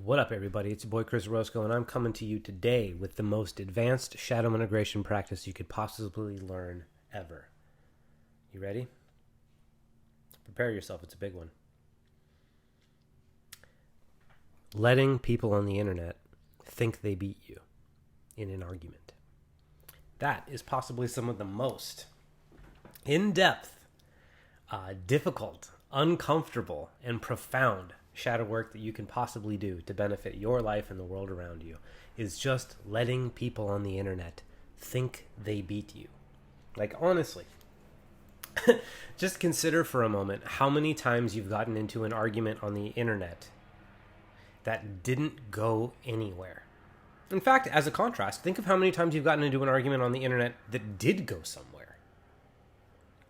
What up, everybody? It's your boy Chris Roscoe, and I'm coming to you today with the most advanced shadow integration practice you could possibly learn ever. You ready? Prepare yourself, it's a big one. Letting people on the internet think they beat you in an argument. That is possibly some of the most in-depth, difficult, uncomfortable, and profound shadow work that you can possibly do to benefit your life and the world around you is just letting people on the internet think they beat you. Like, honestly, just consider for a moment how many times you've gotten into an argument on the internet that didn't go anywhere. In fact, as a contrast, think of how many times you've gotten into an argument on the internet that did go somewhere.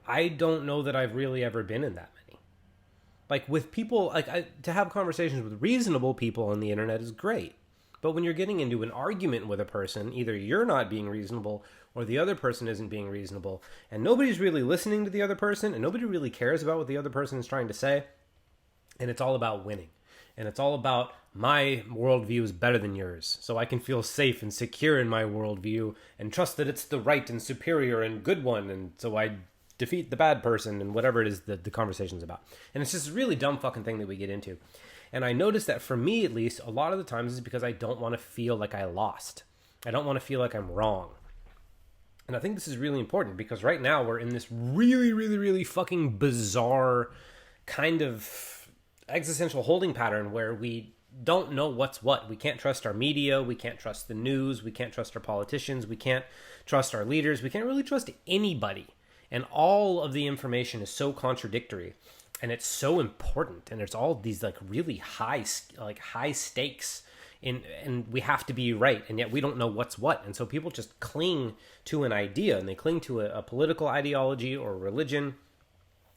I don't know that I've really ever been in that many. Like, with people, to have conversations with reasonable people on the internet is great. But when you're getting into an argument with a person, either you're not being reasonable or the other person isn't being reasonable, and nobody's really listening to the other person, and nobody really cares about what the other person is trying to say, and it's all about winning. And it's all about my worldview is better than yours, so I can feel safe and secure in my worldview and trust that it's the right and superior and good one, and so I defeat the bad person and whatever it is that the conversation's about. And it's just a really dumb fucking thing that we get into. And I noticed that for me, at least, a lot of the times is because I don't want to feel like I lost. I don't want to feel like I'm wrong. And I think this is really important because right now we're in this really, really, really fucking bizarre kind of existential holding pattern where we don't know what's what. We can't trust our media. We can't trust the news. We can't trust our politicians. We can't trust our leaders. We can't really trust anybody. And all of the information is so contradictory, and it's so important, and it's all these like really high stakes and we have to be right, and yet we don't know what's what. And so people just cling to an idea, and they cling to a political ideology or religion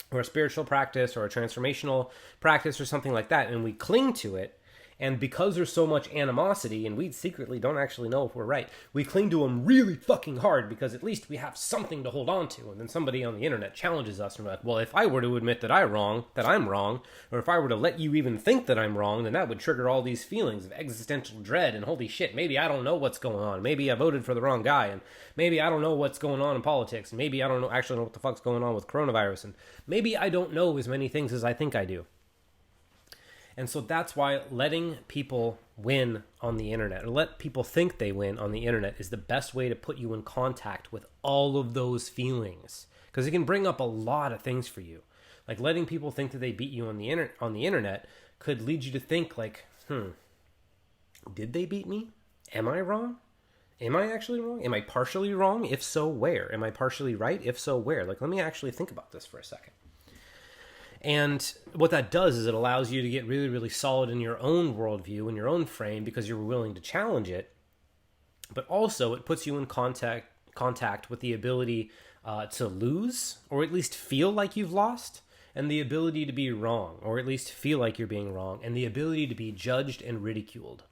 or a spiritual practice or a transformational practice or something like that, and we cling to it. And because there's so much animosity, and we secretly don't actually know if we're right, we cling to them really fucking hard because at least we have something to hold on to. And then somebody on the internet challenges us and we're like, well, if I were to admit that I'm wrong, or if I were to let you even think that I'm wrong, then that would trigger all these feelings of existential dread and holy shit, maybe I don't know what's going on. Maybe I voted for the wrong guy, and maybe I don't know what's going on in politics, and maybe I don't actually know what the fuck's going on with coronavirus, and maybe I don't know as many things as I think I do. And so that's why letting people win on the internet, or let people think they win on the internet, is the best way to put you in contact with all of those feelings. Because it can bring up a lot of things for you. Like, letting people think that they beat you on the internet could lead you to think like, did they beat me? Am I wrong? Am I actually wrong? Am I partially wrong? If so, where? Am I partially right? If so, where? Like, let me actually think about this for a second. And what that does is it allows you to get really, really solid in your own worldview, in your own frame, because you're willing to challenge it. But also it puts you in contact with the ability to lose, or at least feel like you've lost, and the ability to be wrong, or at least feel like you're being wrong, and the ability to be judged and ridiculed.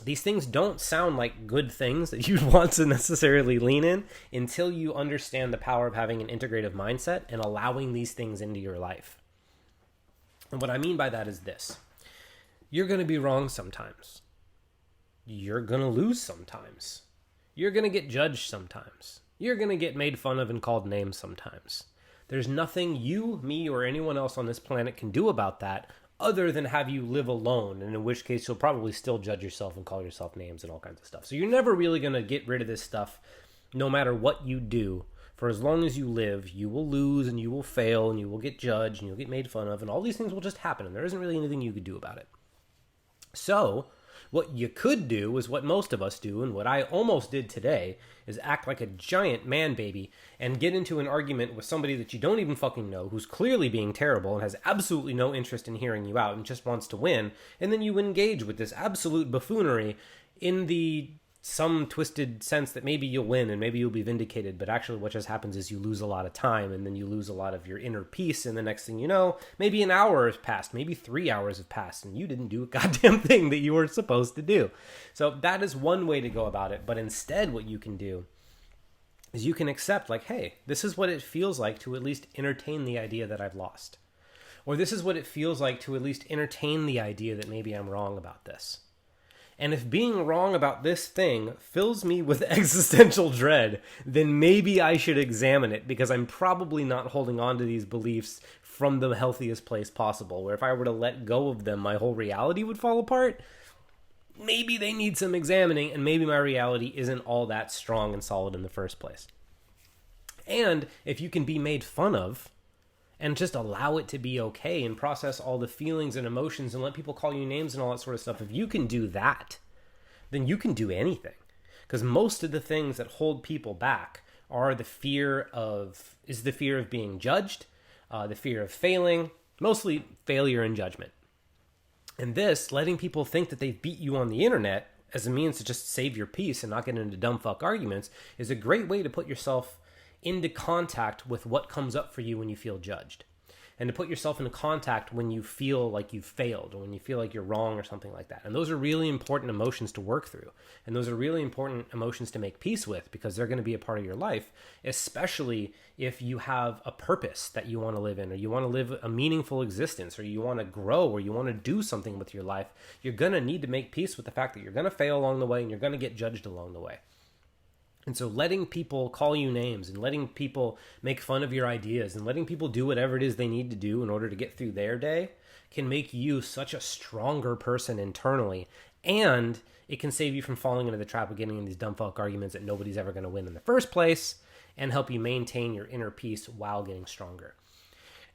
These things don't sound like good things that you'd want to necessarily lean in until you understand the power of having an integrative mindset and allowing these things into your life. And what I mean by that is this. You're going to be wrong sometimes. You're going to lose sometimes. You're going to get judged sometimes. You're going to get made fun of and called names sometimes. There's nothing you, me, or anyone else on this planet can do about that other than have you live alone, and in which case you'll probably still judge yourself and call yourself names and all kinds of stuff. So you're never really going to get rid of this stuff no matter what you do. For as long as you live, you will lose and you will fail and you will get judged and you'll get made fun of, and all these things will just happen, and there isn't really anything you could do about it. So what you could do is what most of us do, and what I almost did today, is act like a giant man baby and get into an argument with somebody that you don't even fucking know, who's clearly being terrible and has absolutely no interest in hearing you out and just wants to win, and then you engage with this absolute buffoonery in the some twisted sense that maybe you'll win and maybe you'll be vindicated, but actually what just happens is you lose a lot of time, and then you lose a lot of your inner peace, and the next thing you know, maybe an hour has passed, maybe 3 hours have passed, and you didn't do a goddamn thing that you were supposed to do. So that is one way to go about it, but instead what you can do is you can accept like, hey, this is what it feels like to at least entertain the idea that I've lost. Or this is what it feels like to at least entertain the idea that maybe I'm wrong about this. And if being wrong about this thing fills me with existential dread, then maybe I should examine it, because I'm probably not holding on to these beliefs from the healthiest place possible, where if I were to let go of them, my whole reality would fall apart. Maybe they need some examining, and maybe my reality isn't all that strong and solid in the first place. And if you can be made fun of and just allow it to be okay and process all the feelings and emotions and let people call you names and all that sort of stuff, if you can do that, then you can do anything. Because most of the things that hold people back are the fear of being judged, the fear of failing, mostly failure and judgment. And this, letting people think that they've beat you on the internet as a means to just save your peace and not get into dumb fuck arguments, is a great way to put yourself into contact with what comes up for you when you feel judged, and to put yourself into contact when you feel like you've failed or when you feel like you're wrong or something like that. And those are really important emotions to work through, and those are really important emotions to make peace with, because they're going to be a part of your life, especially if you have a purpose that you want to live in, or you want to live a meaningful existence, or you want to grow, or you want to do something with your life. You're going to need to make peace with the fact that you're going to fail along the way, and you're going to get judged along the way. And so letting people call you names and letting people make fun of your ideas and letting people do whatever it is they need to do in order to get through their day can make you such a stronger person internally. And it can save you from falling into the trap of getting in these dumb fuck arguments that nobody's ever going to win in the first place, and help you maintain your inner peace while getting stronger.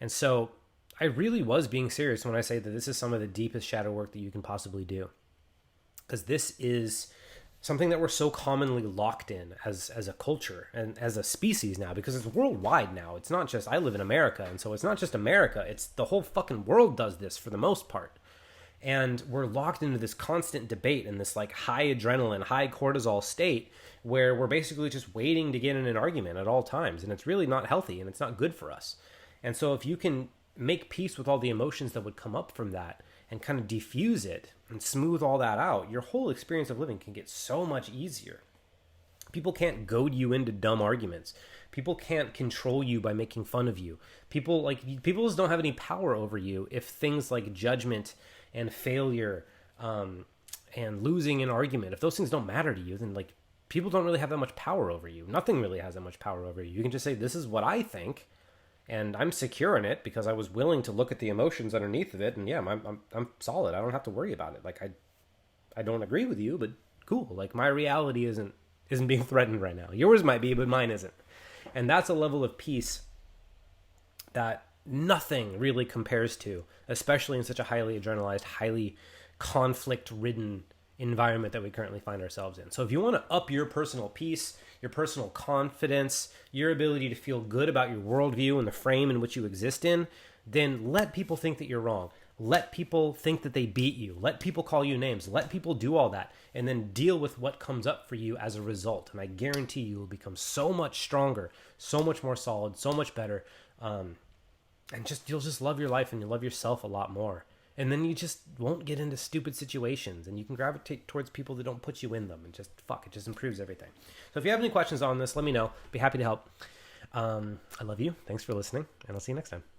And so I really was being serious when I say that this is some of the deepest shadow work that you can possibly do. Because this is something that we're so commonly locked in as a culture and as a species now, because it's worldwide now. It's not just, I live in America, and so it's not just America, it's the whole fucking world does this for the most part. And we're locked into this constant debate and this like high adrenaline, high cortisol state where we're basically just waiting to get in an argument at all times. And it's really not healthy, and it's not good for us. And so if you can make peace with all the emotions that would come up from that and kind of diffuse it and smooth all that out, your whole experience of living can get so much easier. People can't goad you into dumb arguments. People can't control you by making fun of you. People just don't have any power over you if things like judgment and failure and losing an argument, if those things don't matter to you, then like people don't really have that much power over you. Nothing really has that much power over you. You can just say, this is what I think, and I'm secure in it because I was willing to look at the emotions underneath of it, and yeah, I'm solid. I don't have to worry about it. Like I don't agree with you, but cool. Like my reality isn't being threatened right now. Yours might be, but mine isn't. And that's a level of peace that nothing really compares to, especially in such a highly adrenalized, highly conflict-ridden environment that we currently find ourselves in. So if you want to up your personal peace, your personal confidence, your ability to feel good about your worldview and the frame in which you exist in, then let people think that you're wrong. Let people think that they beat you. Let people call you names. Let people do all that, and then deal with what comes up for you as a result. And I guarantee you will become so much stronger, so much more solid, so much better. And you'll just love your life, and you'll love yourself a lot more. And then you just won't get into stupid situations, and you can gravitate towards people that don't put you in them, and it just improves everything. So if you have any questions on this, let me know. Be happy to help. I love you. Thanks for listening, and I'll see you next time.